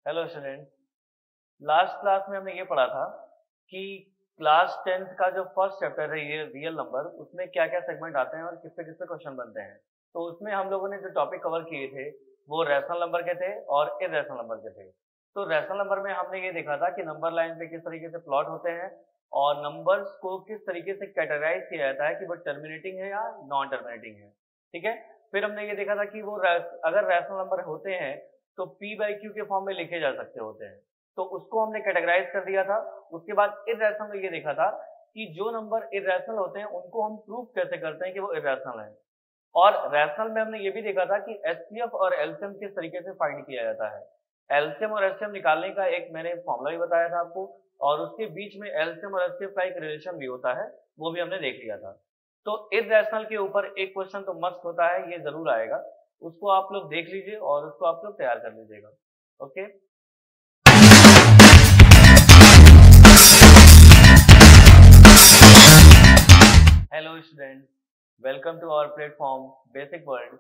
Hello student. Last class में हमने ये पढ़ा था कि क्लास 10th का जो फर्स्ट चैप्टर है ये रियल नंबर, उसमें क्या क्या सेगमेंट आते हैं और किस पे क्वेश्चन बनते हैं। तो उसमें हम लोगों ने जो टॉपिक कवर किए थे वो रैशनल नंबर के थे और इर्रेशनल नंबर के थे। तो रैशनल नंबर में हमने ये देखा था कि नंबर लाइन पे किस तरीके से प्लॉट होते हैं और नंबर्स को किस तरीके से कैटेगराइज किया जाता है कि वो टर्मिनेटिंग है या नॉन टर्मिनेटिंग है। ठीक है। फिर हमने ये देखा था कि वो अगर रैशनल नंबर होते हैं तो P बाई क्यू के फॉर्म में लिखे जा सकते होते हैं, तो उसको हमने कैटेगराइज कर दिया था। उसके बाद इर्रेशनल में ये देखा था कि जो नंबर इर्रेशनल होते हैं उनको हम प्रूव कैसे करते हैं कि वो इर्रेशनल है। और रैशनल में हमने ये भी देखा था कि एचसीएफ और एलसीएम किस तरीके से फाइंड किया जाता है। एलसीएम और एचसीएफ निकालने का एक मैंने फॉर्मूला भी बताया था आपको, और उसके बीच में एलसीएम और एचसीएफ का एक रिलेशन भी होता है, वो भी हमने देख लिया था। तो इर्रेशनल के ऊपर एक क्वेश्चन तो मस्ट होता है, ये जरूर आएगा, उसको आप लोग देख लीजिए और उसको आप लोग तैयार कर लीजिएगा। Okay. Hello students, welcome to our platform basic world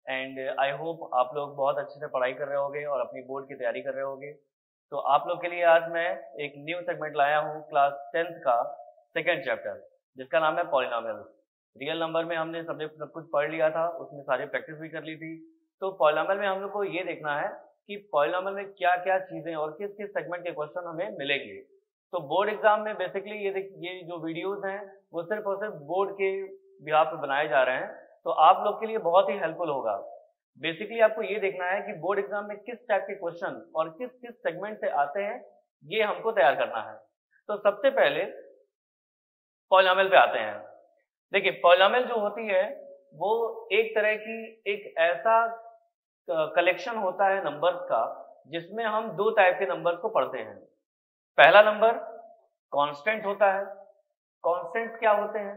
and I hope आप लोग बहुत अच्छे से पढ़ाई कर रहे होंगे और अपनी बोर्ड की तैयारी कर रहे होंगे। तो आप लोग के लिए आज मैं एक न्यू सेगमेंट लाया हूँ क्लास 10th का सेकेंड चैप्टर, जिसका नाम है पॉलिनोमियल्स। रियल नंबर में हमने सब कुछ पढ़ लिया था, उसमें सारी प्रैक्टिस भी कर ली थी। तो पॉलिनोमियल में हम लोग को ये देखना है कि पॉलिनोमियल में क्या क्या चीजें और किस किस सेगमेंट के क्वेश्चन हमें मिलेंगे। तो बोर्ड एग्जाम में बेसिकली ये जो वीडियोस हैं वो सिर्फ और सिर्फ बोर्ड के बिहाफ पे बनाए जा रहे हैं, तो आप लोग के लिए बहुत ही हेल्पफुल होगा। बेसिकली आपको ये देखना है कि बोर्ड एग्जाम में किस टाइप के क्वेश्चन और किस किस सेगमेंट से आते हैं, ये हमको तैयार करना है। तो सबसे पहले पॉलिनोमियल पे आते हैं। देखिए, पॉलिनोमियल जो होती है वो एक तरह की एक ऐसा कलेक्शन होता है नंबर्स का जिसमें हम दो टाइप के नंबर्स को पढ़ते हैं। पहला नंबर कांस्टेंट होता है। कांस्टेंट्स क्या होते हैं?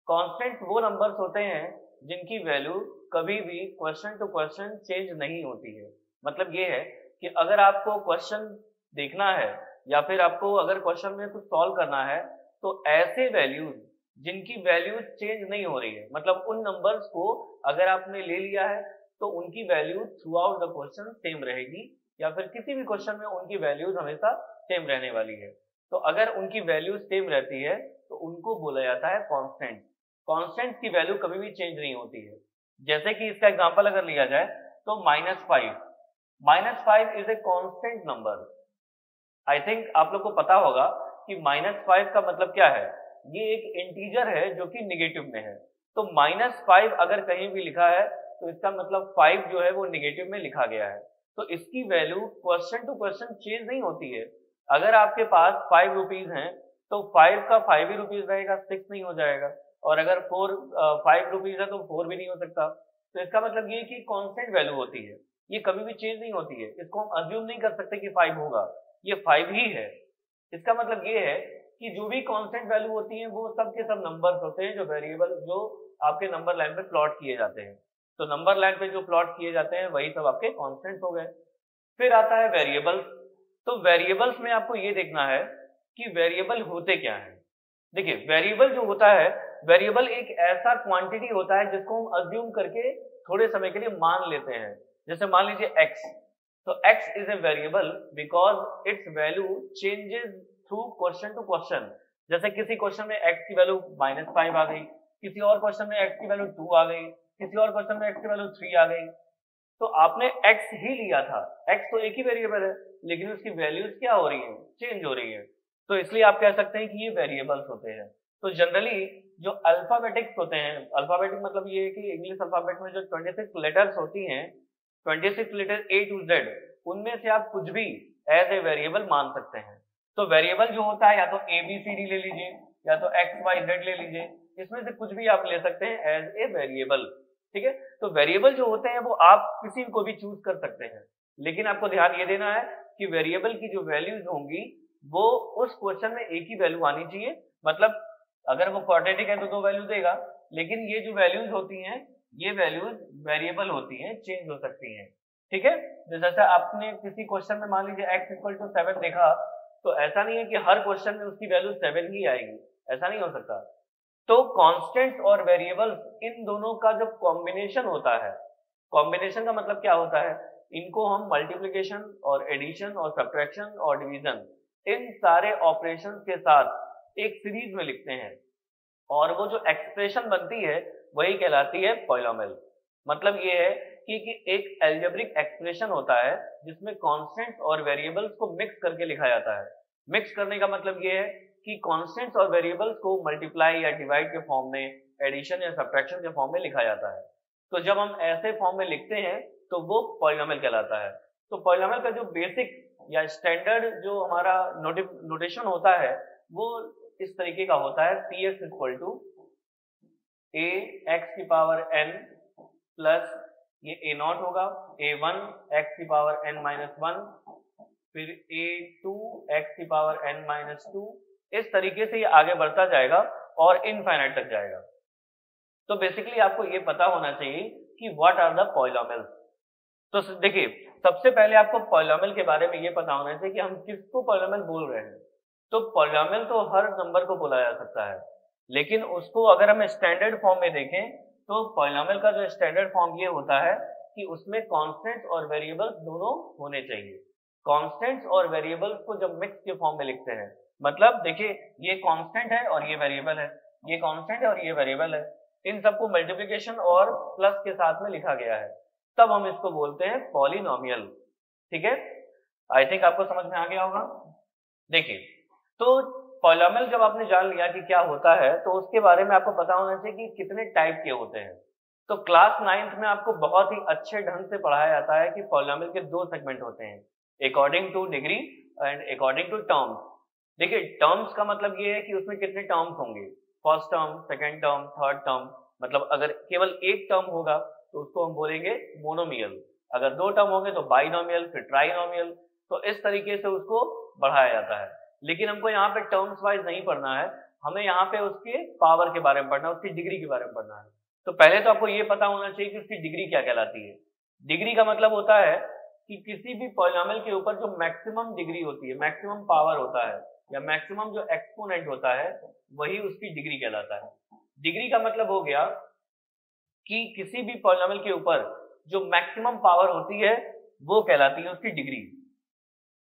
कांस्टेंट्स वो नंबर्स होते हैं जिनकी वैल्यू कभी भी क्वेश्चन टू क्वेश्चन चेंज नहीं होती है। मतलब ये है कि अगर आपको क्वेश्चन देखना है या फिर आपको अगर क्वेश्चन में कुछ सॉल्व करना है तो ऐसे वैल्यूज जिनकी वैल्यू चेंज नहीं हो रही है, मतलब उन नंबर्स को अगर आपने ले लिया है तो उनकी value through out the question same रहेगी, या फिर किसी भी क्वेश्चन में उनकी वैल्यूज हमेशा सेम रहने वाली है। तो अगर उनकी वैल्यू सेम रहती है तो उनको बोला जाता है कांस्टेंट। कांस्टेंट की वैल्यू कभी भी चेंज नहीं होती है। जैसे कि इसका एग्जांपल अगर लिया जाए तो -5 is a constant number. I think आप लोग को पता होगा कि -5 का मतलब क्या है। ये एक इंटीजर है जो कि निगेटिव में है। तो -5 अगर कहीं भी लिखा है तो इसका मतलब 5 जो है वो निगेटिव में लिखा गया है। तो इसकी value question to question change नहीं होती है। अगर आपके पास 5 रुपीज हैं तो 5 का 5 ही रुपीज रहेगा, 6 नहीं हो जाएगा। और अगर 5 रुपीज है तो 4 भी नहीं हो सकता। तो इसका मतलब ये कि कांस्टेंट वैल्यू होती है, ये कभी भी चेंज नहीं होती है। इसको हम अज्यूम नहीं कर सकते कि 5 होगा, ये 5 ही है। इसका मतलब ये है कि जो भी कांस्टेंट वैल्यू होती है वो सब के सब नंबर्स होते हैं जो वेरिएबल जो आपके नंबर लाइन पे प्लॉट किए जाते हैं। तो नंबर लाइन पे जो प्लॉट किए जाते हैं वही सब आपके कांस्टेंट हो गए। फिर आता है वेरिएबल्स। तो वेरिएबल्स में आपको ये देखना है कि वेरिएबल होते क्या हैं। देखिए, वेरिएबल जो होता है, वेरिएबल एक ऐसा क्वांटिटी होता है जिसको हम अज्यूम करके थोड़े समय के लिए मान लेते हैं। जैसे मान लीजिए x, तो x is a variable because its value changes through question to question. जैसे किसी क्वेश्चन में x की वैल्यू -5 आ गई, किसी और क्वेश्चन में x की वैल्यू 2 आ गई, किसी और क्वेश्चन में x की वैल्यू 3 आ गई। तो आपने x ही लिया था, x तो एक ही वेरिएबल है, लेकिन उसकी वैल्यूज क्या हो रही है, चेंज हो रही है। तो इसलिए आप कह सकते हैं कि ये वेरिएबल्स होते हैं। तो जनरली जो अल्फाबेटिक्स होते हैं, अल्फाबेटिक मतलब ये है कि इंग्लिश अल्फाबेट में जो 26 लेटर्स होती हैं, 26 लेटर A to Z, उनमें से आप कुछ भी एज ए वेरिएबल मान सकते हैं। तो वेरिएबल जो होता है या तो ABCD ले लीजिए या तो XYZ ले लीजिए, इसमें से कुछ भी आप ले सकते हैं एज ए वेरिएबल। ठीक है। तो वेरिएबल जो होते हैं वो आप किसी को भी चूज कर सकते हैं, लेकिन आपको ध्यान ये देना है कि वेरिएबल की जो वैल्यूज होंगी वो उस क्वेश्चन में एक ही वैल्यू आनी चाहिए। मतलब अगर वो क्वाड्रेटिक है तो 2 वैल्यू देगा, लेकिन ये जो वैल्यूज होती हैं ये वैल्यूज वेरिएबल होती हैं, चेंज हो सकती हैं। ठीक है। जैसे आपने किसी क्वेश्चन में मान लीजिए x = 7 देखा, तो ऐसा नहीं है कि हर क्वेश्चन में उसकी वैल्यू 7 ही आएगी, ऐसा नहीं हो सकता। तो कांस्टेंट्स और वेरिएबल्स इन दोनों का जो कॉम्बिनेशन होता है, कॉम्बिनेशन का मतलब क्या होता है इनको हम मल्टीप्लिकेशन और एडिशन और सब्ट्रैक्शन और डिवीजन इन सारे ऑपरेशन के साथ एक सीरीज में लिखते हैं और वो जो एक्सप्रेशन बनती है वही कहलाती है पॉलिनोमियल। मतलब ये है कि एक अलजेब्रिक एक्सप्रेशन होता है जिसमें कांस्टेंट्स और वेरिएबल्स को मिक्स करके लिखा जाता है। मिक्स करने का मतलब ये है कि कांस्टेंट्स और वेरिएबल्स को मल्टीप्लाई या डिवाइड के फॉर्म में, एडिशन या सब्ट्रैक्शन के फॉर्म में लिखा जाता है। तो जब हम ऐसे फॉर्म में लिखते हैं तो वो पॉलिनोमियल कहलाता है। तो पॉलिनोमियल का जो बेसिक या स्टैंडर्ड जो हमारा नोटेशन होता है वो इस तरीके का होता है, px equal to a x की पावर n प्लस ये a0 होगा, a1 x की पावर n माइनस 1, फिर a2 x की पावर n माइनस 2। इस तरीके से ये आगे बढ़ता जाएगा और इनफाइनाइट तक जाएगा। तो बेसिकली आपको ये पता होना चाहिए कि व्हाट आर द पॉलिनोमियल्स। तो देखिए, सबसे पहले आपको पॉलिनोमियल के बारे में ये पता होना चाहिए कि हम किसको पॉलिनोमियल बोल रहे हैं। तो पॉलिनोमियल तो हर नंबर को बोला जा सकता है, लेकिन उसको अगर हम स्टैंडर्ड फॉर्म में देखें तो पॉलिनोमियल का जो स्टैंडर्ड फॉर्म ये होता है कि उसमें कांस्टेंट्स और वेरिएबल्स दोनों होने चाहिए। कांस्टेंट्स और वेरिएबल्स को जब मिक्स के फॉर्म में लिखते हैं, मतलब देखिए ये कांस्टेंट है और ये वेरिएबल है, ये कांस्टेंट है और ये वेरिएबल है, इन सबको मल्टीप्लिकेशन और प्लस के साथ में लिखा गया है, तब हम इसको बोलते हैं पॉलिनोमियल। ठीक है, आई थिंक आपको समझ में आ गया होगा। देखिए, तो पॉलिनोमियल जब आपने जान लिया कि क्या होता है तो उसके बारे में आपको पता होना चाहिए कि कितने टाइप के होते हैं। तो क्लास 9th में आपको बहुत ही अच्छे ढंग से पढ़ाया जाता है कि पॉलिनोमियल के दो सेगमेंट होते हैं, according to degree and according to terms. देखिए, टर्म्स का मतलब ये है कि उसमें कितने टर्म्स होंगे, first term, second term, third term. मतलब अगर केवल एक टर्म होगा तो उसको हम बोलेंगे मोनोमियल, अगर दो टर्म होंगे तो बाइनोमियल, फिर ट्राइनोमियल। तो इस तरीके से उसको बढ़ाया जाता है। लेकिन हमको यहाँ पे टर्म्स वाइज नहीं पढ़ना है, हमें यहाँ पे उसके पावर के बारे में पढ़ना है, उसकी डिग्री के बारे में पढ़ना है। तो पहले तो आपको ये पता होना चाहिए कि उसकी डिग्री क्या कहलाती है। डिग्री का मतलब होता है कि किसी भी पॉलिनोमियल के ऊपर जो मैक्सिमम डिग्री होती है, मैक्सिमम पावर होता है या मैक्सिमम जो एक्सपोनेंट होता है, वही उसकी डिग्री कहलाता है। डिग्री का मतलब हो गया कि किसी भी पॉलिनोमियल के ऊपर जो मैक्सिमम पावर होती है वो कहलाती है उसकी डिग्री।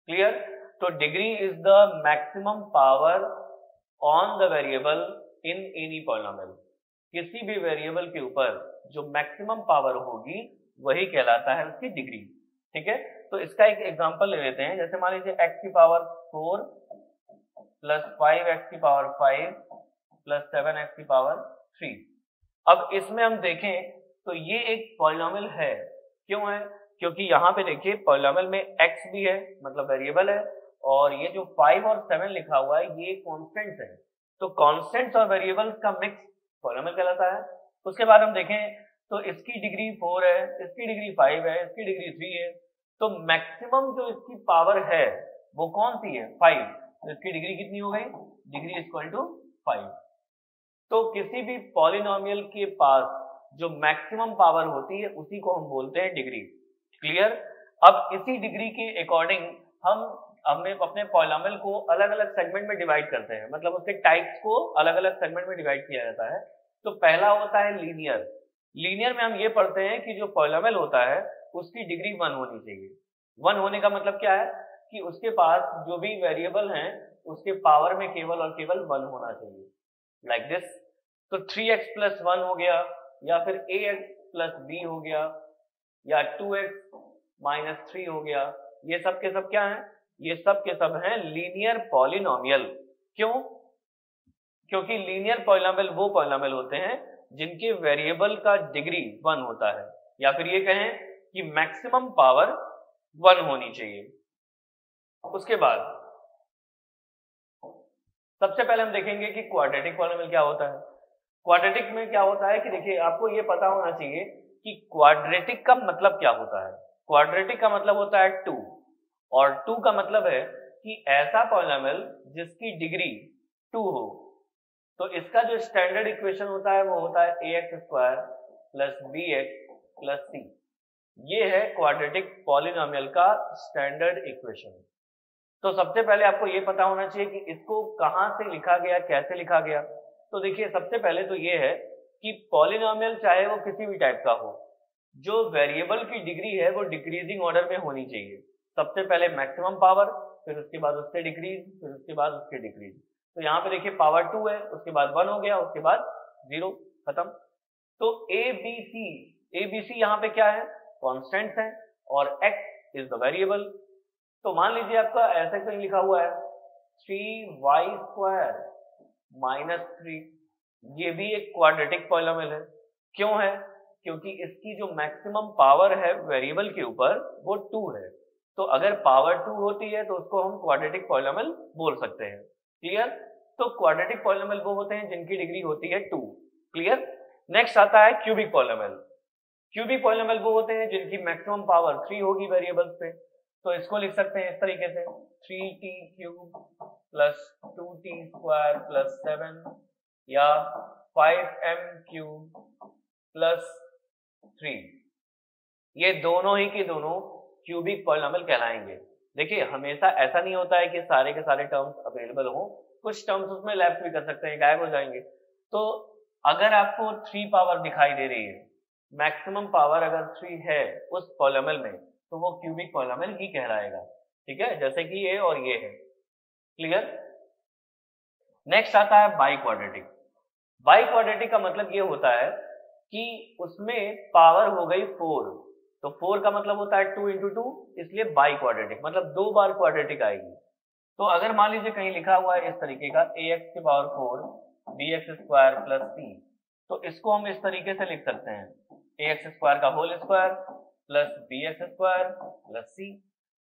क्लियर? तो degree is the maximum power on the variable in any polynomial. किसी भी वेरिएबल के ऊपर जो मैक्सिमम पावर होगी वही कहलाता है उसकी डिग्री। ठीक है, तो इसका एक एग्जांपल ले लेते हैं। जैसे मान लीजिए x की पावर 4 प्लस 5x की पावर 5 प्लस 7x की पावर 3। अब इसमें हम देखें तो ये एक पॉलिनोमियल है। क्यों है? क्योंकि यहाँ पे देखिए पॉलिनोमियल में x भी है, मतलब वेरिएबल है, और ये जो 5 और 7 लिखा हुआ है ये कॉन्स्टेंट्स है। तो कॉन्स्टेंट्स और वेरिएबल्स का मिक्स पॉलिनोमियल कहलाता है। उसके बाद हम देखें तो इसकी डिग्री 4 है, इसकी डिग्री 5 है, इसकी डिग्री 3 है। तो मैक्सिमम जो इसकी पावर है वो कौन सी है? 5। तो इसकी डिग्री कितनी हो गई? Degree equal to 5। तो किसी भी पॉलिनोमियल के पास जो मैक्सिमम पावर होती है उसी को हम बोलते हैं डिग्री। क्लियर? अब इसी डिग्री के अकॉर्डिंग हमने अपने पॉलिनोमियल को अलग अलग सेगमेंट में डिवाइड करते हैं, मतलब उसके टाइप्स को अलग अलग सेगमेंट में डिवाइड किया जाता है। तो पहला होता है लीनियर। लीनियर में हम ये पढ़ते हैं कि जो पॉलिनोमियल होता है उसकी डिग्री 1 होनी चाहिए। 1 होने का मतलब क्या है कि उसके पास जो भी वेरिएबल हैं उसके पावर में केवल और केवल 1 होना चाहिए, लाइक दिस। तो 3x प्लस 1 हो गया, या फिर ax प्लस b हो गया, या 2x माइनस 3 हो गया। ये सब के सब क्या हैं? ये सब के सब हैं लीनियर पॉलिनोमियल। क्यों? क्योंकि लीनियर पॉलिनोमियल वो पॉलिनोमियल होते हैं जिनके वेरिएबल का डिग्री 1 होता है, या फिर ये कहें कि मैक्सिमम पावर 1 होनी चाहिए। उसके बाद सबसे पहले हम देखेंगे कि क्वाड्रेटिक पॉलिनोमियल क्या होता है। क्वाड्रेटिक में क्या होता है कि देखिए, आपको ये पता होना चाहिए कि क्वाड्रेटिक का मतलब क्या होता है। क्वाड्रेटिक का मतलब होता है 2, और 2 का मतलब है कि ऐसा पॉलिनोमियल जिसकी डिग्री 2 हो। तो इसका जो स्टैंडर्ड इक्वेशन होता है वो होता है ax square plus bx plus c। ये है क्वाड्रेटिक पॉलिनोमियल का स्टैंडर्ड इक्वेशन। तो सबसे पहले आपको ये पता होना चाहिए कि इसको कहाँ से लिखा गया, कैसे लिखा गया। तो देखिए, सबसे पहले तो ये है कि पॉलिनोमियल चाहे वो किसी भी टाइप का हो, जो वेरिएबल की डिग्री है वो डिक्रीजिंग ऑर्डर में होनी चाहिए। सबसे पहले मैक्सिमम पावर, फिर उसके बाद उससे डिक्रीज, फिर उसके बाद उसके डिक्रीज। तो यहाँ पे देखिए पावर 2 है, उसके बाद 1 हो गया, उसके बाद 0, खत्म। तो ए बी सी यहाँ पे क्या है, कॉन्स्टेंट्स है, और x इज द वेरिएबल। तो मान लीजिए आपका ऐसा कहीं लिखा हुआ है 3y² माइनस 3, ये भी एक क्वाड्रेटिक पॉलिनोमियल है। क्यों है? क्योंकि इसकी जो मैक्सिमम पावर है वेरिएबल के ऊपर वो 2 है। तो अगर पावर 2 होती है तो उसको हम क्वाड्रेटिक पॉलिनोमियल बोल सकते हैं। क्लियर? तो क्वाड्रेटिक पॉलिनोमियल वो होते हैं जिनकी डिग्री होती है 2। क्लियर? नेक्स्ट आता है क्यूबिक पॉलिनोमियल। क्यूबिक पॉलिनोमियल वो होते हैं जिनकी मैक्सिमम पावर 3 होगी वेरिएबल्स पे। तो इसको लिख सकते हैं इस तरीके से 3t³ प्लस 2t² प्लस 7 या 5m³ प्लस 3। ये दोनों ही के दोनों क्यूबिक पॉलिनोमियल कहलाएंगे। देखिए हमेशा ऐसा नहीं होता है कि सारे के सारे टर्म्स अवेलेबल हो, कुछ टर्म्स उसमें लेफ्ट भी कर सकते हैं, गायब हो जाएंगे। तो अगर आपको 3 पावर दिखाई दे रही है, मैक्सिमम पावर अगर 3 है उस पॉलिनोमियल में, तो वो क्यूबिक पॉलिनोमियल ही कहलाएगा। ठीक है, जैसे कि ये और ये है। क्लियर? नेक्स्ट आता है बाई क्वाड्रेटिक। बाई क्वाड्रेटिक का मतलब ये होता है कि उसमें पावर हो गई 4, तो 4 का मतलब होता है 2 × 2, इसलिए बाई क्वाड्रेटिक मतलब 2 बार क्वाड्रेटिक आएगी। तो अगर मान लीजिए कहीं लिखा हुआ है इस तरीके का ax⁴ bx² प्लस c, तो इसको हम इस तरीके से लिख सकते हैं ax² का whole square plus bx² plus c।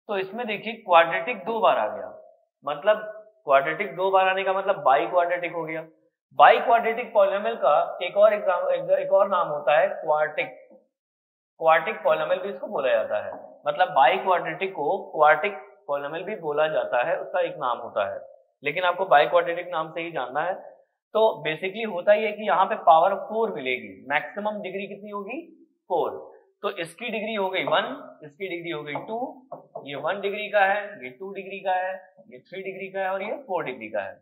तो इसमें देखिए क्वाड्रेटिक 2 बार आ गया, मतलब क्वाड्रेटिक 2 बार आने का मतलब बाई क्वाड्रेटिक हो गया। बाई क्वाड्रेटिक पॉलिनोमियल का एक और नाम होता है क्वार्टिक। क्वार्टिक पॉलिनोमियल भी इसको बोला जाता है, मतलब बाई क्वाड्रेटिक को क्वार्टिक पॉलिनोमियल भी बोला जाता है, उसका एक नाम होता है। लेकिन आपको बाई क्वाड्रेटिक नाम से ही जानना है। तो बेसिकली होता ही है कि यहाँ पे पावर 4 मिलेगी, मैक्सिमम डिग्री कितनी होगी 4। तो इसकी डिग्री हो गई 1, इसकी डिग्री हो गई 2, ये 1 डिग्री का है, ये 2 डिग्री का है, ये 3 डिग्री का है और ये 4 डिग्री का है।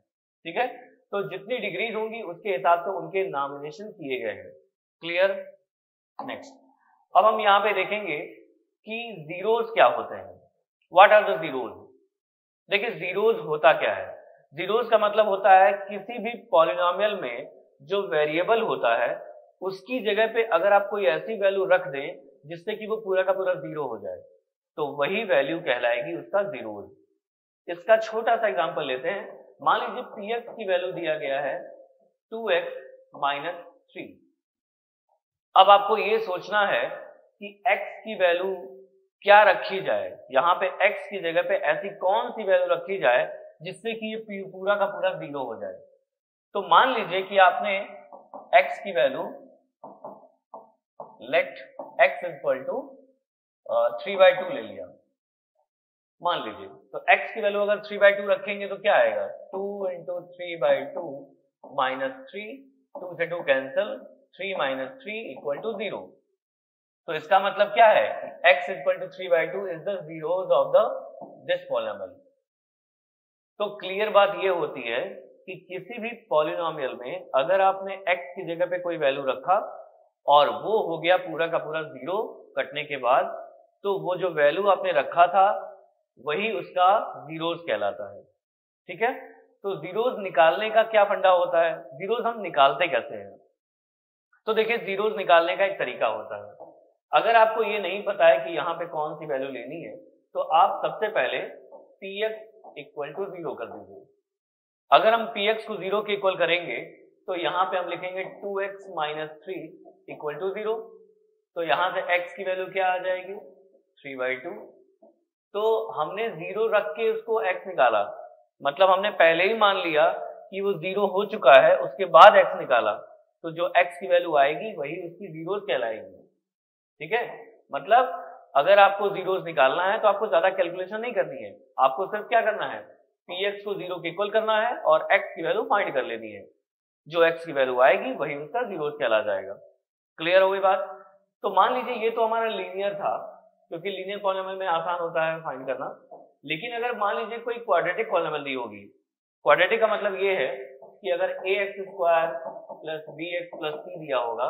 ठीक है, तो जितनी डिग्रीज होंगी उसके हिसाब से उनके नॉमिनेशन किए गए हैं। क्लियर? नेक्स्ट, अब हम यहाँ पे देखेंगे कि जीरोस क्या होते हैं। What are the zeros? देखिए जीरोस होता क्या है। जीरोस का मतलब होता है किसी भी पॉलिनोमियल में जो वेरिएबल होता है उसकी जगह पे अगर आप कोई ऐसी वैल्यू रख दें जिससे कि वो पूरा का पूरा 0 हो जाए, तो वही वैल्यू कहलाएगी उसका जीरोस। इसका छोटा सा एग्जांपल लेते हैं। मान लीजिए px की वैल्यू दिया गया है 2x माइनस 3। अब आपको ये सोचना है कि x की वैल्यू क्या रखी जाए, यहाँ पे x की जगह पे ऐसी कौन सी वैल्यू रखी जाए जिससे कि ये पूरा का पूरा 0 हो जाए। तो मान लीजिए कि आपने x की value let x equal to 3/2 ले लिया, मान लीजिए। तो x की वैल्यू अगर 3/2 रखेंगे तो क्या आएगा 2 × 3/2 माइनस 3, 2 से 2 कैंसिल, 3 माइनस 3 इक्वल टू 0। तो इसका मतलब क्या है, x equal to 3/2 is the zeros of the this polynomial. तो क्लियर बात ये होती है कि किसी भी पॉलिनोमियल में अगर आपने x की जगह पे कोई वैल्यू रखा और वो हो गया पूरा का पूरा 0 कटने के बाद, तो वो जो वैल्यू आपने रखा था वही उसका जीरोस कहलाता है। ठीक है, तो जीरोस निकालने का क्या फंडा होता है, जीरोस हम निकालते कैसे हैं? तो देखिए जीरोस निकालने का एक तरीका होता है। अगर आपको ये नहीं पता है कि यहाँ पे कौन सी वैल्यू लेनी है, तो आप सबसे पहले px इक्वल टू 0 कर दीजिए। अगर हम px को 0 के इक्वल करेंगे तो यहाँ पे हम लिखेंगे 2x माइनस 3 इक्वल टू 0। तो यहाँ से x की वैल्यू क्या आ जाएगी 3/2। तो हमने 0 रख के उसको x निकाला, मतलब हमने पहले ही मान लिया कि वो 0 हो चुका है, उसके बाद x निकाला, तो जो x की वैल्यू आएगी वही उसकी जीरोस कहलाएगी। ठीक है, मतलब अगर आपको जीरोस निकालना है तो आपको ज्यादा कैलकुलेशन नहीं करनी है, आपको सिर्फ क्या करना है px को 0 के इक्वल करना है और x की वैल्यू फाइंड कर लेनी है। जो x की वैल्यू आएगी वही उसका जीरोस कहला जाएगा। क्लियर हो गई बात? तो मान लीजिए ये तो हमारा लीनियर था, क्योंकि लीनियर पॉलिनोमियल में आसान होता है फाइंड करना। लेकिन अगर मान लीजिए कोई क्वाड्रेटिक पॉलिनोमियल दी होगी, क्वाड्रेटिक का मतलब ये है कि अगर ax² plus bx plus c दिया होगा,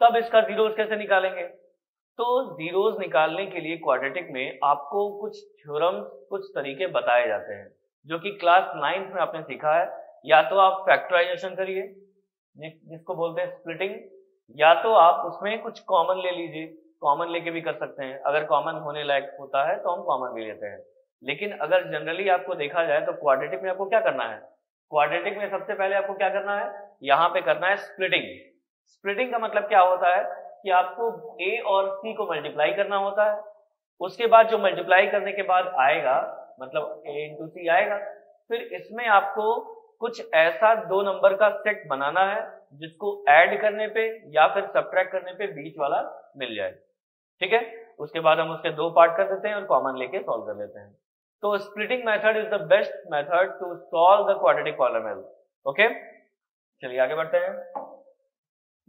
तब इसका जीरोस कैसे निकालेंगे? तो जीरोस निकालने के लिए क्वाड्रेटिक में आपको कुछ थ्योरम्स, कुछ तरीके बताए जाते हैं जो कि क्लास 9th में आपने सीखा है। या तो आप फैक्टराइजेशन करिए जिसको बोलते हैं स्प्लिटिंग, या तो आप उसमें कुछ कॉमन ले लीजिए, कॉमन लेके भी कर सकते हैं। अगर कॉमन होने लायक होता है तो हम कॉमन भी लेते हैं, लेकिन अगर जनरली आपको देखा जाए तो क्वाड्रेटिक में आपको क्या करना है, क्वाड्रेटिक में सबसे पहले आपको क्या करना है, यहाँ पे करना है स्प्लिटिंग। स्प्लिटिंग का मतलब क्या होता है कि आपको a और c को मल्टीप्लाई करना होता है, उसके बाद जो मल्टीप्लाई करने के बाद आएगा मतलब a इंटू सी आएगा, फिर इसमें आपको कुछ ऐसा दो नंबर का सेट बनाना है जिसको ऐड करने पे या फिर सब्ट्रैक्ट करने पे बीच वाला मिल जाए, ठीक है। उसके बाद हम उसके दो पार्ट कर देते हैं और कॉमन लेके सॉल्व कर लेते हैं। तो splitting method is the best method to solve the quadratic polynomial. Okay, चलिए आगे बढ़ते हैं।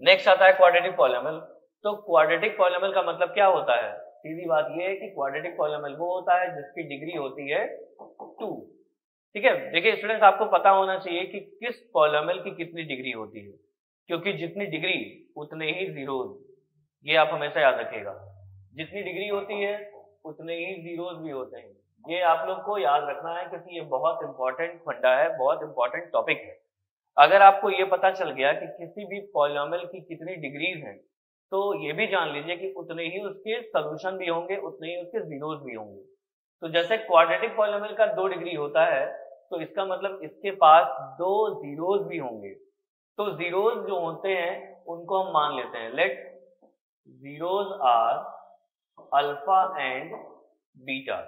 नेक्स्ट आता है क्वाड्रेटिक पॉलीनोमियल। तो क्वाड्रेटिक पॉलीनोमियल का मतलब क्या होता है, सीधी बात यह है कि क्वाड्रेटिक पॉलीनोमियल वो होता है जिसकी डिग्री होती है 2, ठीक है। देखिए स्टूडेंट्स, आपको पता होना चाहिए कि किस पॉलीनोमियल की कितनी डिग्री होती है, क्योंकि जितनी डिग्री उतने ही जीरोज, ये आप हमेशा याद रखिएगा। जितनी डिग्री होती है उतने ही जीरोज भी होते हैं, ये आप लोग को याद रखना है क्योंकि ये बहुत इंपॉर्टेंट फंडा है, बहुत इंपॉर्टेंट टॉपिक है। अगर आपको ये पता चल गया कि किसी भी पॉलीनोमियल की कितनी डिग्रीज हैं, तो ये भी जान लीजिए कि उतने ही उसके सोल्यूशन भी होंगे, उतने ही उसके जीरोज भी होंगे। तो जैसे क्वाड्रेटिक पॉलीनोमियल का 2 डिग्री होता है, तो इसका मतलब इसके पास 2 जीरोज भी होंगे। तो जीरोज जो होते हैं उनको हम मान लेते हैं, let zeros are alpha and beta.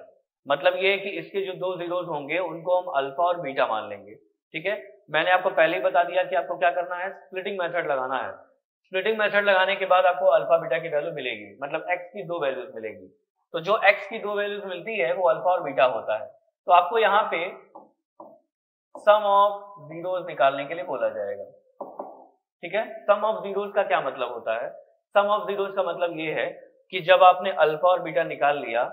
मतलब ये है कि इसके जो 2 जीरोज होंगे उनको हम अल्फा और बीटा मान लेंगे, ठीक है। मैंने आपको पहले ही बता दिया कि आपको क्या करना है, स्प्लिटिंग मेथड लगाना है। स्प्लिटिंग मेथड लगाने के बाद आपको अल्फा बीटा की वैल्यू मिलेगी, मतलब x की 2 वैल्यूज मिलेगी। तो जो x की 2 वैल्यूज मिलती है वो अल्फा और बीटा होता है। तो आपको यहाँ पे सम ऑफ जीरोज निकालने के लिए बोला जाएगा, ठीक है। सम ऑफ जीरोज का क्या मतलब होता है, सम ऑफ जीरोज का मतलब ये है कि जब आपने अल्फा और बीटा निकाल लिया,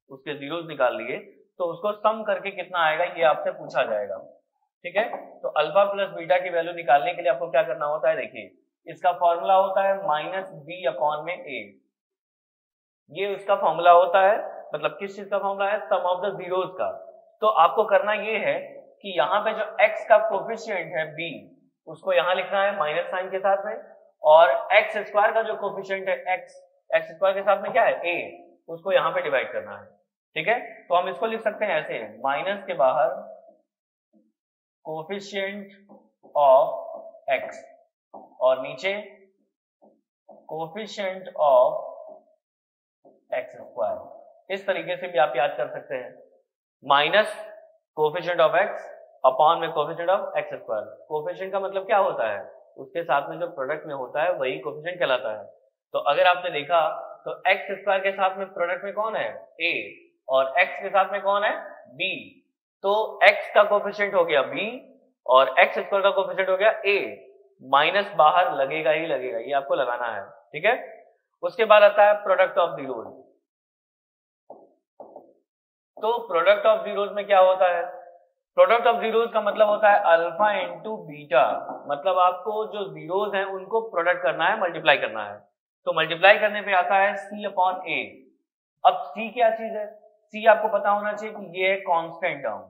उसके जीरोज निकाल लिए, तो उसको सम करके कितना आएगा ये आपसे पूछा जाएगा, ठीक है। तो अल्फा प्लस बीटा की वैल्यू निकालने के लिए आपको क्या करना होता है, देखिए इसका फॉर्मूला होता है -b/a। ये उसका फॉर्मूला होता है, मतलब किस चीज का फॉर्मूला है, सम ऑफ द जीरोज का। तो आपको करना ये है कि यहाँ पे जो x का कोफिशिएंट है b, उसको यहाँ लिखना है माइनस साइन के साथ में, और x स्क्वायर का जो कोफिशिएंट है x स्क्वायर के साथ में क्या है a, उसको यहाँ पे डिवाइड करना है, ठीक है। तो हम इसको लिख सकते हैं ऐसे, माइनस के बाहर कोफिशिएंट ऑफ x और नीचे कोफिशिएंट ऑफ x स्क्वायर। इस तरीके से भी आप याद कर सकते हैं, minus coefficient of x upon में coefficient of x square. Coefficient का मतलब क्या होता है, उसके साथ में जो प्रोडक्ट में होता है वही कोफिशिएंट कहलाता है। तो अगर आपने देखा तो x स्क्वायर के साथ में प्रोडक्ट में कौन है, a, और x के साथ में कौन है, b। तो x का कोफिशिएंट हो गया b और x स्क्वायर का कोफिशिएंट हो गया a, माइनस बाहर लगेगा ही लगेगा, ये आपको लगाना है, ठीक है। उसके बाद आता है प्रोडक्ट ऑफ जीरोज। तो प्रोडक्ट ऑफ जीरोज में क्या होता है, प्रोडक्ट ऑफ जीरोज का मतलब होता है अल्फा इंटू बीटा। मतलब आपको जो जीरोज हैं उनको प्रोडक्ट करना है, मल्टीप्लाई करना है। तो मल्टीप्लाई करने पे आता है c/a। अब c क्या चीज है, c आपको पता होना चाहिए कि ये है कांस्टेंट टर्म,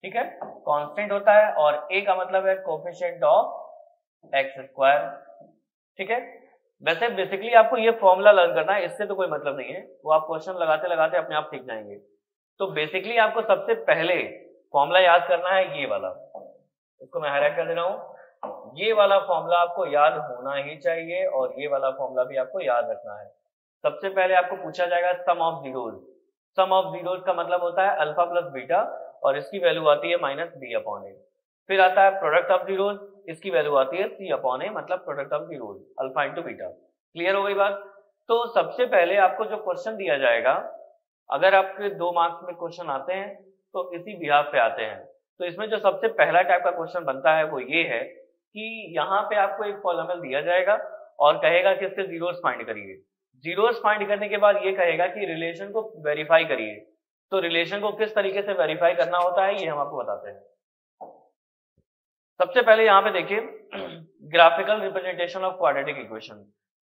ठीक है, कांस्टेंट होता है, और a का मतलब है कोफिशिएंट ऑफ x स्क्वायर, ठीक है। वैसे बेसिकली आपको ये फॉर्मूला लर्न करना है, इससे तो कोई मतलब नहीं है, वो आप क्वेश्चन लगाते लगाते अपने आप सीख जाएंगे। तो बेसिकली आपको सबसे पहले फॉर्मूला याद करना है ये वाला, इसको मैं हाईलाइट कर दे रहा हूं, ये वाला फॉर्मूला आपको याद होना ही चाहिए और ये वाला फॉर्मूला भी आपको याद रखना है। सबसे पहले आपको पूछा जाएगा sum of zeros. Sum of zeros का मतलब होता है अल्फा प्लस बीटा, और इसकी वैल्यू आती है -b/a। फिर आता है प्रोडक्ट ऑफ जीरोज, इसकी वैल्यू आती है c/a, मतलब product of zeros alpha into beta. Clear हो गई बात। तो सबसे पहले आपको जो क्वेश्चन दिया जाएगा, अगर आपके 2 मार्क्स में क्वेश्चन आते हैं तो इसी बिहाफ पे आते हैं। तो इसमें जो सबसे पहला टाइप का क्वेश्चन बनता है वो ये है कि यहाँ पे आपको एक पॉलीनोमियल दिया जाएगा और कहेगा कि इसके जीरोस फाइंड करिए। जीरोस फाइंड करने के बाद ये कहेगा कि रिलेशन को वेरीफाई करिए। तो रिलेशन को किस तरीके से वेरीफाई करना होता है ये हम आपको बताते हैं। सबसे पहले यहाँ पे देखिए graphical representation of quadratic equation.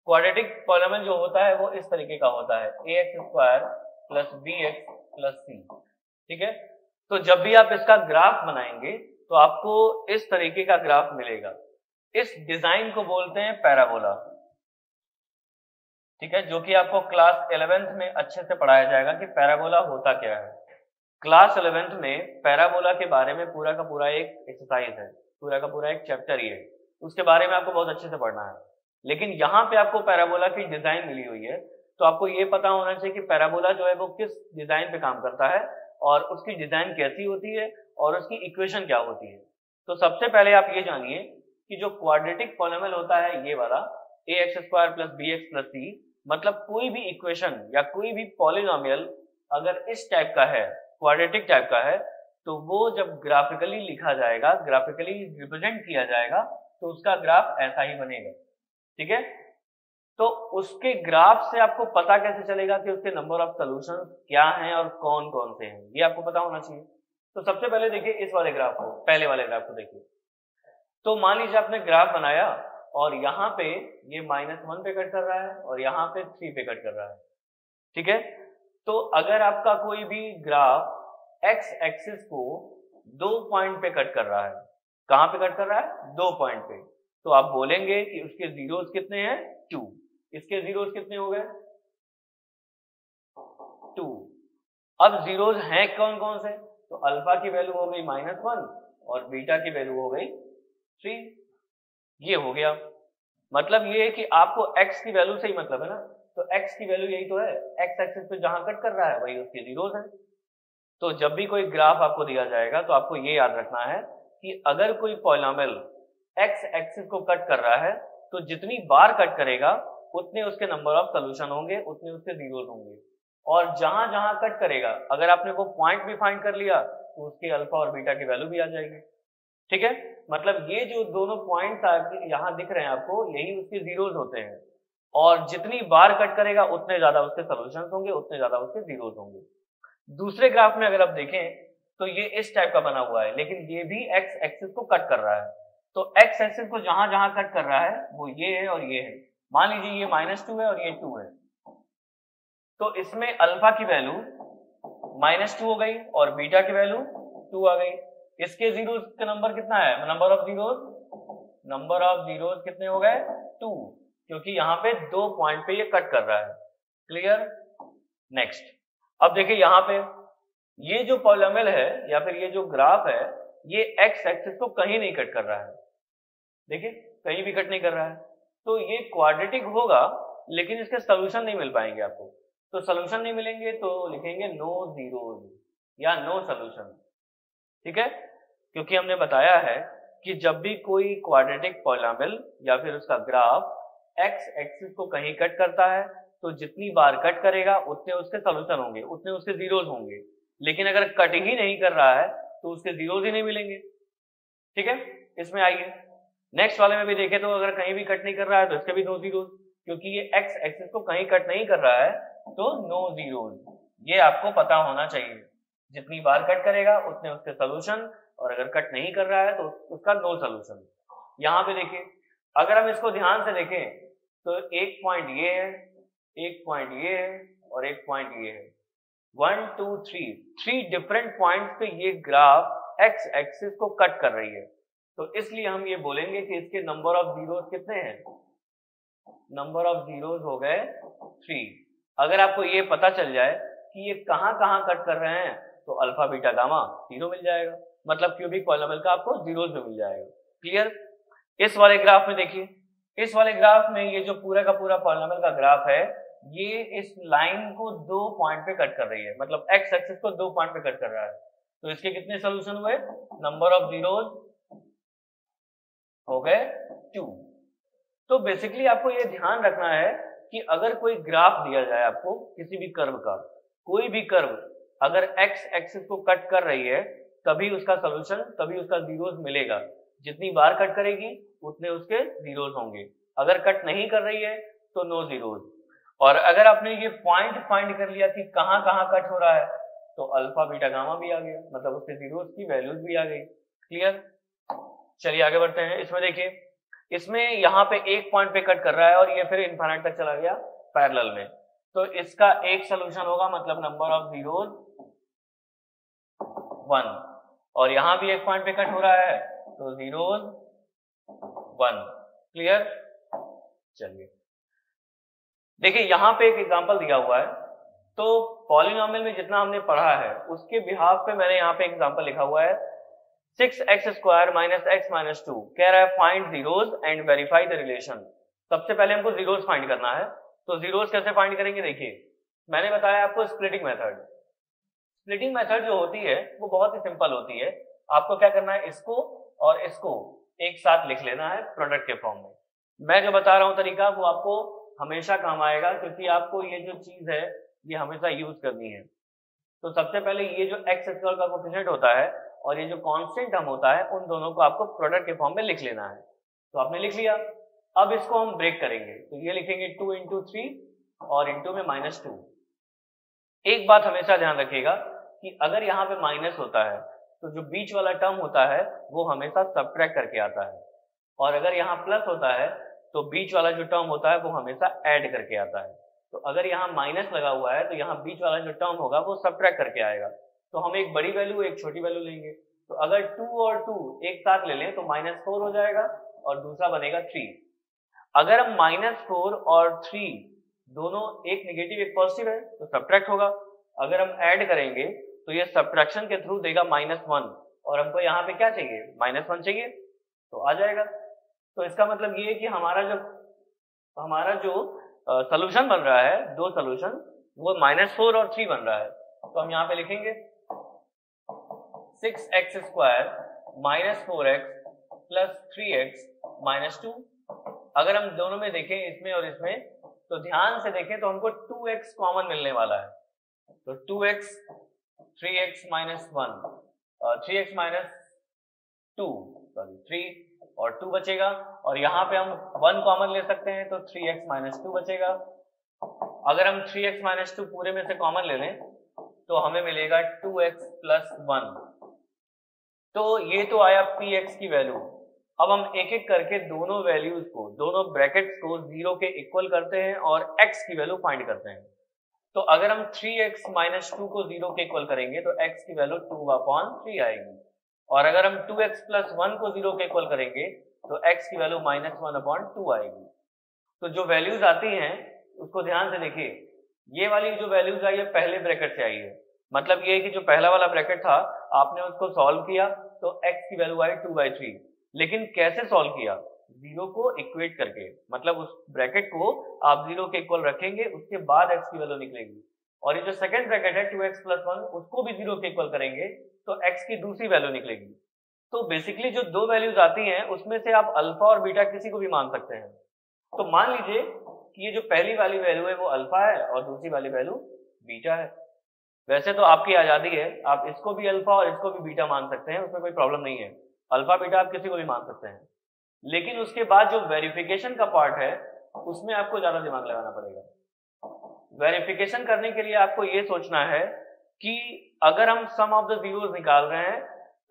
Quadratic polynomial जो होता है वो इस तरीके का होता है, ax² plus bx plus c। ठीक है, तो जब भी आप इसका ग्राफ बनाएंगे तो आपको इस तरीके का ग्राफ मिलेगा। इस डिजाइन को बोलते हैं पैराबोला। ठीक है, जो कि आपको क्लास 11th में अच्छे से पढ़ाया जाएगा कि पैराबोला होता क्या है। क्लास 11th में पैराबोला के बारे में पूरा का पूरा एक एक्सरसाइज है, पूरा का पूरा एक चैप्टर ही है, उसके बारे में आपको बहुत अच्छे से पढ़ना है। लेकिन यहाँ पे आपको पैराबोला की डिजाइन मिली हुई है, तो आपको ये पता होना चाहिए कि पैराबोला जो है वो किस डिजाइन पे काम करता है और उसकी डिजाइन कैसी होती है और उसकी इक्वेशन क्या होती है। तो सबसे पहले आप ये जानिए कि जो क्वाड्रेटिक पॉलिनॉमियल होता है ये वाला ax² plus bx plus c, मतलब कोई भी इक्वेशन या कोई भी पॉलिनॉमियल अगर इस टाइप का है, क्वाड्रेटिक टाइप का है, तो वो जब ग्राफिकली लिखा जाएगा, ग्राफिकली रिप्रेजेंट किया जाएगा, तो उसका ग्राफ ऐसा ही बनेगा। ठीक है, तो उसके ग्राफ से आपको पता कैसे चलेगा कि उसके नंबर ऑफ सॉल्यूशन क्या हैं और कौन कौन से हैं, ये आपको पता होना चाहिए। तो सबसे पहले देखिए इस वाले ग्राफ को, पहले वाले ग्राफ को देखिए। तो मान लीजिए आपने ग्राफ बनाया और यहाँ पे ये -1 पे कट कर रहा है और यहाँ पे 3 पे कट कर रहा है। ठीक है, तो अगर आपका कोई भी ग्राफ एक्स एक्सिस को 2 पॉइंट पे कट कर रहा है, कहाँ पे कट कर रहा है? 2 पॉइंट पे, तो आप बोलेंगे कि उसके जीरोस कितने हैं? 2। इसके जीरोस कितने हो गए? 2। अब जीरोस हैं कौन कौन से? तो अल्फा की वैल्यू हो गई -1 और बीटा की वैल्यू हो गई 3। ये हो गया। मतलब ये है कि आपको x की वैल्यू से ही मतलब है ना, तो x की वैल्यू यही तो है, x एक्सिस पे जहां कट कर रहा है वही उसके जीरोस हैं। तो जब भी कोई ग्राफ आपको दिया जाएगा तो आपको ये याद रखना है कि अगर कोई पॉलिनॉमियल x एक्सिस को कट कर रहा है तो जितनी बार कट करेगा उतने उसके नंबर ऑफ सोल्यूशन होंगे, उतने उसके जीरोस होंगे। और जहां जहां कट करेगा, अगर आपने वो पॉइंट भी फाइंड कर लिया तो उसके अल्फा और बीटा की वैल्यू भी आ जाएगी। ठीक है, मतलब ये जो दोनों पॉइंट्स यहाँ दिख रहे हैं आपको, यही उसके जीरोस होते हैं। और जितनी बार कट करेगा उतने ज्यादा उसके सॉल्यूशंस होंगे, उतने ज्यादा उसके जीरोस होंगे। दूसरे ग्राफ में अगर आप देखें तो ये इस टाइप का बना हुआ है, लेकिन ये भी एक्स एक्सिस को कट कर रहा है। तो एक्स एक्सिस को जहां जहां कट कर रहा है वो ये है और ये है। मान लीजिए ये -2 है और ये 2 है, तो इसमें अल्फा की वैल्यू -2 हो गई और बीटा की वैल्यू 2 आ गई। इसके जीरोस का नंबर कितना है? नंबर ऑफ जीरोस कितने हो गए? 2, क्योंकि यहाँ पे 2 पॉइंट पे ये कट कर रहा है। क्लियर? नेक्स्ट, अब देखिए यहाँ पे ये जो पॉलिनॉमियल है या फिर ये जो ग्राफ है, ये एक्स एक्सिस को कहीं नहीं कट कर रहा है। देखिए कहीं भी कट नहीं कर रहा है, तो ये क्वाड्रेटिक होगा, लेकिन इसके सोल्यूशन नहीं मिल पाएंगे आपको। तो सोल्यूशन नहीं मिलेंगे तो लिखेंगे नो जीरोस या नो सोल्यूशन। ठीक है, क्योंकि हमने बताया है कि जब भी कोई क्वाड्रेटिक पॉलिनॉमियल या फिर उसका ग्राफ एक्स एक्सिस को कहीं कट करता है तो जितनी बार कट करेगा उतने उसके सोल्यूशन होंगे, उतने उसके जीरोस होंगे। लेकिन अगर कट ही नहीं कर रहा है तो उसके जीरोस ही नहीं मिलेंगे। ठीक है, इसमें आइए नेक्स्ट वाले में भी देखें, तो अगर कहीं भी कट नहीं कर रहा है तो इसके भी नो जीरोस, क्योंकि ये एक्स एक्सिस को कहीं कट नहीं कर रहा है तो नो जीरोस। ये आपको पता होना चाहिए, जितनी बार कट करेगा उतने उसके सोल्यूशन, और अगर कट नहीं कर रहा है तो उसका नो सोल्यूशन। यहाँ पे देखिए, अगर हम इसको ध्यान से देखें तो एक पॉइंट ये है, एक पॉइंट ये है और एक पॉइंट ये है। 1 2 3 डिफरेंट पॉइंट्स पे ये ग्राफ एक्स एक्सिस को कट कर रही है। तो इसलिए हम ये बोलेंगे कि इसके नंबर ऑफ जीरोस कितने हैं? नंबर ऑफ जीरोस हो गए 3। अगर आपको ये पता चल जाए कि ये कहाँ कहाँ कट कर रहे हैं तो अल्फा बीटा गामा 0 मिल जाएगा, मतलब क्यूबिक पॉलिनॉमियल का आपको जीरोस में मिल जाएगा। क्लियर? इस वाले ग्राफ में देखिए, इस वाले ग्राफ में ये जो पूरा का पूरा पॉलिनॉमियल का ग्राफ है, ये इस लाइन को 2 पॉइंट पे कट कर रही है, मतलब एक्स एक्सिस को 2 पॉइंट पे कट कर रहा है। तो इसके कितने सोल्यूशन हुए? नंबर ऑफ जीरोस हो गए 2। तो बेसिकली आपको ये ध्यान रखना है कि अगर कोई ग्राफ दिया जाए आपको किसी भी कर्व का, कोई भी कर्व अगर एक्स एक्सिस को कट कर रही है तभी उसका सोल्यूशन, तभी उसका जीरोस मिलेगा। जितनी बार कट करेगी उतने उसके जीरोस होंगे। अगर कट नहीं कर रही है तो नो जीरोस। और अगर आपने ये पॉइंट फाइंड कर लिया कि कहाँ कहाँ कट हो रहा है तो अल्फा बीटा गामा भी आ गया, मतलब उसके जीरोस की वैल्यूज भी आ गई। क्लियर? चलिए आगे बढ़ते हैं। इसमें देखिए इसमें यहाँ पे एक पॉइंट पे कट कर रहा है और ये फिर इनफाइनाइट तक चला गया पैरेलल में, तो इसका एक सोल्यूशन होगा, मतलब नंबर ऑफ जीरोज 1, और यहाँ भी एक पॉइंट पे कट हो रहा है तो जीरोज 1। क्लियर? चलिए देखिए यहाँ पे एक एग्जांपल दिया हुआ है, तो पॉलिनोमियल में जितना हमने पढ़ा है उसके बिहाफ पे मैंने यहाँ पे एग्जांपल लिखा हुआ है 6x² माइनस x माइनस 2, कह रहा है find zeros and verify the relation. सबसे पहले हमको जीरोज फाइंड करना है, तो जीरोज कैसे फाइंड करेंगे? देखिए मैंने बताया आपको स्प्लिटिंग मेथड। स्प्लिटिंग मेथड जो होती है वो बहुत ही सिंपल होती है। आपको क्या करना है, इसको और इसको एक साथ लिख लेना है प्रोडक्ट के फॉर्म में। मैं जो बता रहा हूँ तरीका वो आपको हमेशा काम आएगा, क्योंकि आपको ये जो चीज है ये हमेशा यूज करनी है। तो सबसे पहले ये जो x² का कोफिशिएंट होता है और ये जो कांस्टेंट टर्म होता है, उन दोनों को आपको प्रोडक्ट के फॉर्म में लिख लेना है। तो आपने लिख लिया, अब इसको हम ब्रेक करेंगे, तो ये लिखेंगे 2 × 3 और इंटू में -2। एक बात हमेशा ध्यान रखिएगा कि अगर यहाँ पे माइनस होता है तो जो बीच वाला टर्म होता है वो हमेशा सब्ट्रैक्ट करके आता है, और अगर यहाँ प्लस होता है तो बीच वाला जो टर्म होता है वो हमेशा ऐड करके आता है। तो अगर यहाँ माइनस लगा हुआ है तो यहाँ बीच वाला जो टर्म होगा वो सब्ट्रैक्ट करके आएगा। तो हम एक बड़ी वैल्यू एक छोटी वैल्यू लेंगे, तो अगर 2 और 2 एक साथ ले लें तो -4 हो जाएगा और दूसरा बनेगा 3। अगर हम -4 और 3 दोनों, एक नेगेटिव एक पॉजिटिव है, तो सब्ट्रैक्ट होगा। अगर हम ऐड करेंगे तो ये सब्ट्रैक्शन के थ्रू देगा -1, और हमको यहाँ पे क्या चाहिए, -1 चाहिए, तो आ जाएगा। तो इसका मतलब ये है कि हमारा जो सोल्यूशन बन रहा है, दो सोल्यूशन, वो -4 और 3 बन रहा है। तो हम यहाँ पे लिखेंगे 6x² minus 4x plus 3x minus 2। अगर हम दोनों में देखें, इसमें और इसमें, तो ध्यान से देखें तो हमको 2x कॉमन मिलने वाला है। तो 2x 3x minus 1, 3x minus 2, sorry 3 और 2 बचेगा, और यहाँ पे हम 1 कॉमन ले सकते हैं तो 3x माइनस 2 बचेगा। अगर हम 3x माइनस 2 पूरे में से कॉमन ले लें तो हमें मिलेगा 2x प्लस 1। तो ये तो आया px की वैल्यू। अब हम एक एक करके दोनों वैल्यूज को, दोनों ब्रैकेट्स को 0 के इक्वल करते हैं और x की वैल्यू फाइंड करते हैं। तो अगर हम 3x माइनस 2 को 0 के इक्वल करेंगे तो x की वैल्यू 2/3 आएगी, और अगर हम 2x प्लस 1 को 0 के इक्वल करेंगे तो x की वैल्यू -1/2 आएगी। तो जो वैल्यूज आती हैं उसको ध्यान से देखिए, ये वाली जो वैल्यूज आई है पहले ब्रैकेट से आई है, मतलब ये है कि जो पहला वाला ब्रैकेट था आपने उसको सॉल्व किया तो x की वैल्यू आई 2/3। लेकिन कैसे सॉल्व किया, 0 को इक्वेट करके, मतलब उस ब्रैकेट को आप 0 के इक्वल रखेंगे, उसके बाद x की वैल्यू निकलेगी। और ये जो सेकंड ब्रैकेट है 2x प्लस 1, उसको भी 0 के इक्वल करेंगे तो x की दूसरी वैल्यू निकलेगी। तो बेसिकली जो दो वैल्यूज आती हैं उसमें से आप अल्फा और बीटा किसी को भी मान सकते हैं। तो मान लीजिए कि ये जो पहली वाली वैल्यू है वो अल्फा है और दूसरी वाली वैल्यू बीटा है। वैसे तो आपकी आजादी है, आप इसको भी अल्फा और इसको भी बीटा मान सकते हैं, उसमें कोई प्रॉब्लम नहीं है। अल्फा बीटा आप किसी को भी मान सकते हैं, लेकिन उसके बाद जो वेरिफिकेशन का पार्ट है उसमें आपको ज्यादा दिमाग लगाना पड़ेगा। वेरिफिकेशन करने के लिए आपको ये सोचना है कि अगर हम सम ऑफ द जीरोस निकाल रहे हैं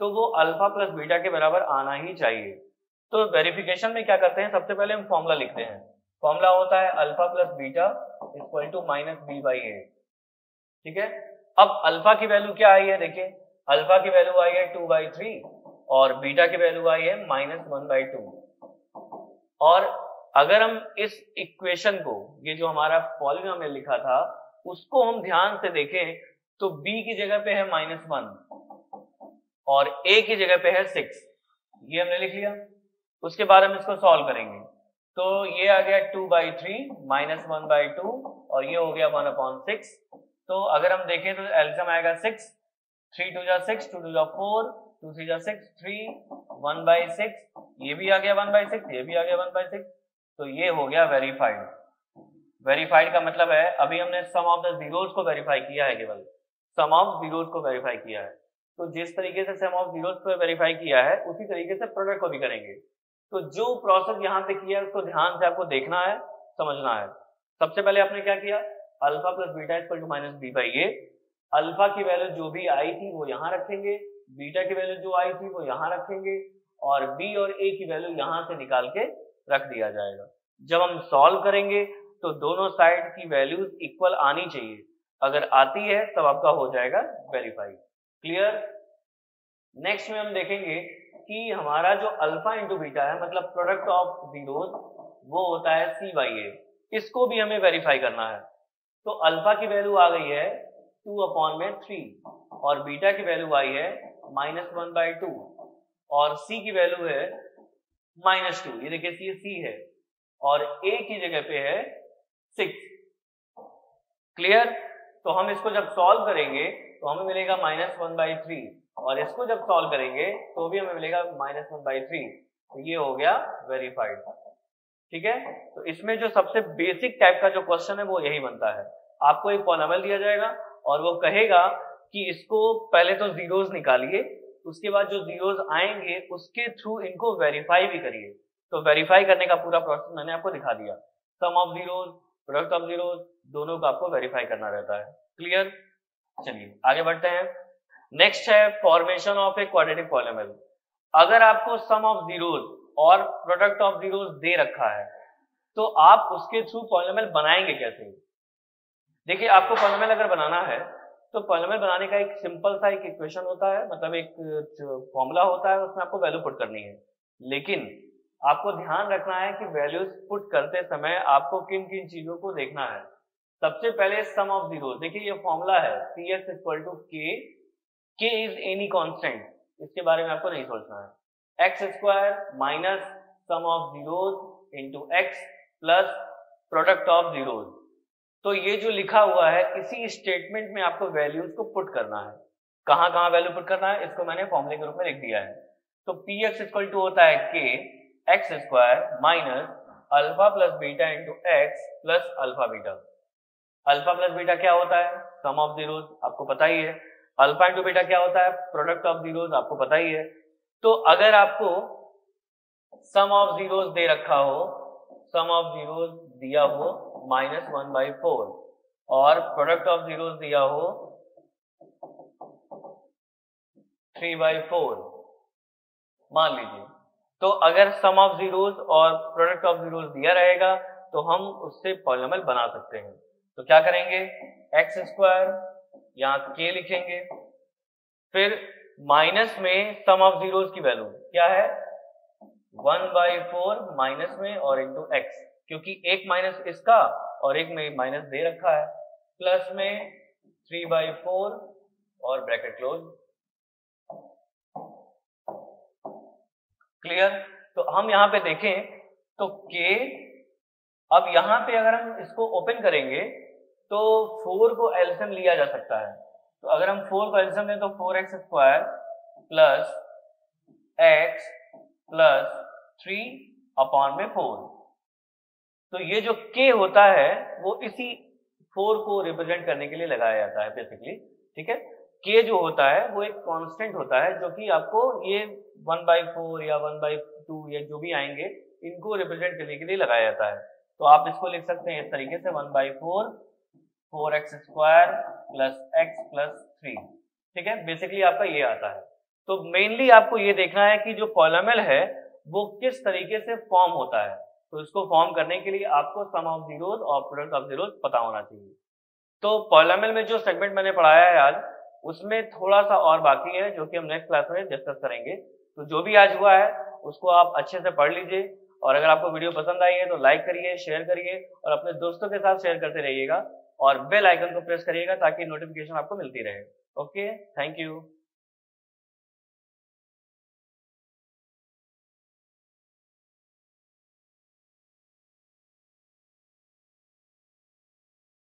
तो वो अल्फा प्लस बीटा के बराबर आना ही चाहिए। तो वेरिफिकेशन में क्या करते हैं, सबसे पहले हम फॉर्मूला लिखते हैं। फॉर्मूला होता है alpha plus beta equal to -b/a। ठीक है, अब अल्फा की वैल्यू क्या आई है, देखिए अल्फा की वैल्यू आई है 2/3 और बीटा की वैल्यू आई है -1/2। और अगर हम इस इक्वेशन को, ये जो हमारा पॉलिनोमियल लिखा था, उसको हम ध्यान से देखें तो b की जगह पे है -1 और a की जगह पे है 6, ये हमने लिख लिया। उसके बाद हम इसको सॉल्व करेंगे तो ये आ गया 2/3 -1/2 और ये हो गया 1/6। तो अगर हम देखें तो एलसीएम आएगा 6, 3 2 जा 6, 2 2 जा 4, 2 3 जा 6, 3, 1/6, ये भी आ गया 1/6, ये भी आ गया 1/6। तो ये हो गया वेरीफाइड। वेरीफाइड का मतलब है अभी हमने सम ऑफ द जीरोस को वेरीफाई किया है, केवल सम ऑफ जीरोस को वेरीफाई किया है। तो जिस तरीके से सम ऑफ जीरोस को वेरीफाई किया है उसी तरीके से प्रोडक्ट को भी करेंगे। तो जो प्रोसेस यहाँ पे किया है उसको ध्यान से आपको देखना है, समझना है। सबसे पहले आपने क्या किया, alpha plus beta equal to -b/a। Alpha की वैल्यू जो भी आई थी वो यहाँ रखेंगे, बीटा की वैल्यू जो आई थी वो यहाँ रखेंगे, और b और a की वैल्यू यहाँ से निकाल के रख दिया जाएगा। जब हम सॉल्व करेंगे तो दोनों साइड की वैल्यूज इक्वल आनी चाहिए, अगर आती है तब आपका हो जाएगा वेरीफाई। क्लियर। नेक्स्ट में हम देखेंगे कि हमारा जो अल्फा इंटू बीटा है, मतलब प्रोडक्ट ऑफ जीरोज, वो होता है सी बाई ए। इसको भी हमें वेरीफाई करना है। तो अल्फा की वैल्यू आ गई है 2/3 और बीटा की वैल्यू आई है -1/2 और सी की वैल्यू है -2। ये देखिए ये सी है और ए की जगह पे है 6। क्लियर। तो हम इसको जब सॉल्व करेंगे तो हमें मिलेगा -1/3 और इसको जब सॉल्व करेंगे तो भी हमें मिलेगा -1/3। तो ये हो गया वेरीफाइड। ठीक है। तो इसमें जो सबसे बेसिक टाइप का जो क्वेश्चन है वो यही बनता है। आपको एक पॉलिनोमियल दिया जाएगा और वो कहेगा कि इसको पहले तो जीरोस निकालिए, उसके बाद जो जीरोस आएंगे उसके थ्रू इनको वेरीफाई भी करिए। तो वेरीफाई करने का पूरा प्रोसेस मैंने आपको दिखा दिया। Sum of zeros, product of zeros, दोनों का आपको वेरीफाई करना रहता है। क्लियर। चलिए आगे बढ़ते हैं। नेक्स्ट है formation of a quadratic polynomial. अगर आपको सम ऑफ जीरोस और प्रोडक्ट ऑफ जीरोस दे रखा है तो आप उसके थ्रू पॉलिनोमियल बनाएंगे कैसे। देखिए आपको पॉलिनोमियल अगर बनाना है तो पॉलिनोमियल बनाने का एक सिंपल सा एक इक्वेशन होता है, मतलब एक फॉर्मूला होता है, उसमें आपको वैल्यू पुट करनी है। लेकिन आपको ध्यान रखना है कि वैल्यूज पुट करते समय आपको किन किन चीजों को देखना है। सबसे पहले सम ऑफ जीरोस। देखिए ये फॉर्मूला है Px = k is any constant, इसके बारे में आपको नहीं सोचना है। x² minus sum of zeros into x plus product of zeros. तो ये जो लिखा हुआ है इसी स्टेटमेंट में आपको वैल्यूज को पुट करना है। कहां कहां वैल्यू पुट करना है इसको मैंने फॉर्मूले के रूप में लिख दिया है। तो Px = होता है k x² minus alpha plus beta into x plus alpha beta. Alpha plus beta क्या होता है, सम ऑफ जीरोस, आपको पता ही है। अल्फा इंटू बीटा क्या होता है, प्रोडक्ट ऑफ जीरोस, आपको पता ही है। तो अगर आपको सम ऑफ जीरोस दे रखा हो, सम ऑफ जीरोस दिया हो -1/4 और प्रोडक्ट ऑफ जीरोस दिया हो 3/4 मान लीजिए, तो अगर सम ऑफ जीरोस और प्रोडक्ट ऑफ जीरोस दिया रहेगा तो हम उससे पॉलिनोमियल बना सकते हैं। तो क्या करेंगे, x² यहाँ k लिखेंगे, फिर माइनस में सम ऑफ जीरोस की वैल्यू क्या है 1/4 माइनस में और इंटू x, क्योंकि एक माइनस इसका और एक में माइनस दे रखा है, प्लस में 3/4 और ब्रैकेट क्लोज। क्लियर। तो हम यहाँ पे देखें तो k, अब यहाँ पे अगर हम इसको ओपन करेंगे तो 4 को एलसीएम लिया जा सकता है। तो अगर हम 4 को एलसीएम लें तो 4x² प्लस x प्लस 3/4। तो ये जो k होता है वो इसी 4 को रिप्रेजेंट करने के लिए लगाया जाता है बेसिकली। ठीक है। k जो होता है वो एक कांस्टेंट होता है जो कि आपको ये 1/4 या 1/2 या जो भी आएंगे इनको रिप्रेजेंट करने के लिए लगाया जाता है। तो आप इसको लिख सकते हैं इस तरीके से 1/4 4x² प्लस x प्लस 3। ठीक है, बेसिकली आपका ये आता है। तो मेनली आपको ये देखना है कि जो पॉलिनोमियल है वो किस तरीके से फॉर्म होता है। तो इसको फॉर्म करने के लिए आपको सम ऑफ जीरोस और प्रोडक्ट ऑफ जीरोस पता होना चाहिए। तो पॉलिनोमियल में जो सेगमेंट मैंने पढ़ाया है आज, उसमें थोड़ा सा और बाकी है जो कि हम नेक्स्ट क्लास में डिस्कस करेंगे। तो जो भी आज हुआ है उसको आप अच्छे से पढ़ लीजिए, और अगर आपको वीडियो पसंद आई है तो लाइक करिए, शेयर करिए और अपने दोस्तों के साथ शेयर करते रहिएगा और बेल आइकन को प्रेस करिएगा ताकि नोटिफिकेशन आपको मिलती रहे। Okay, thank you.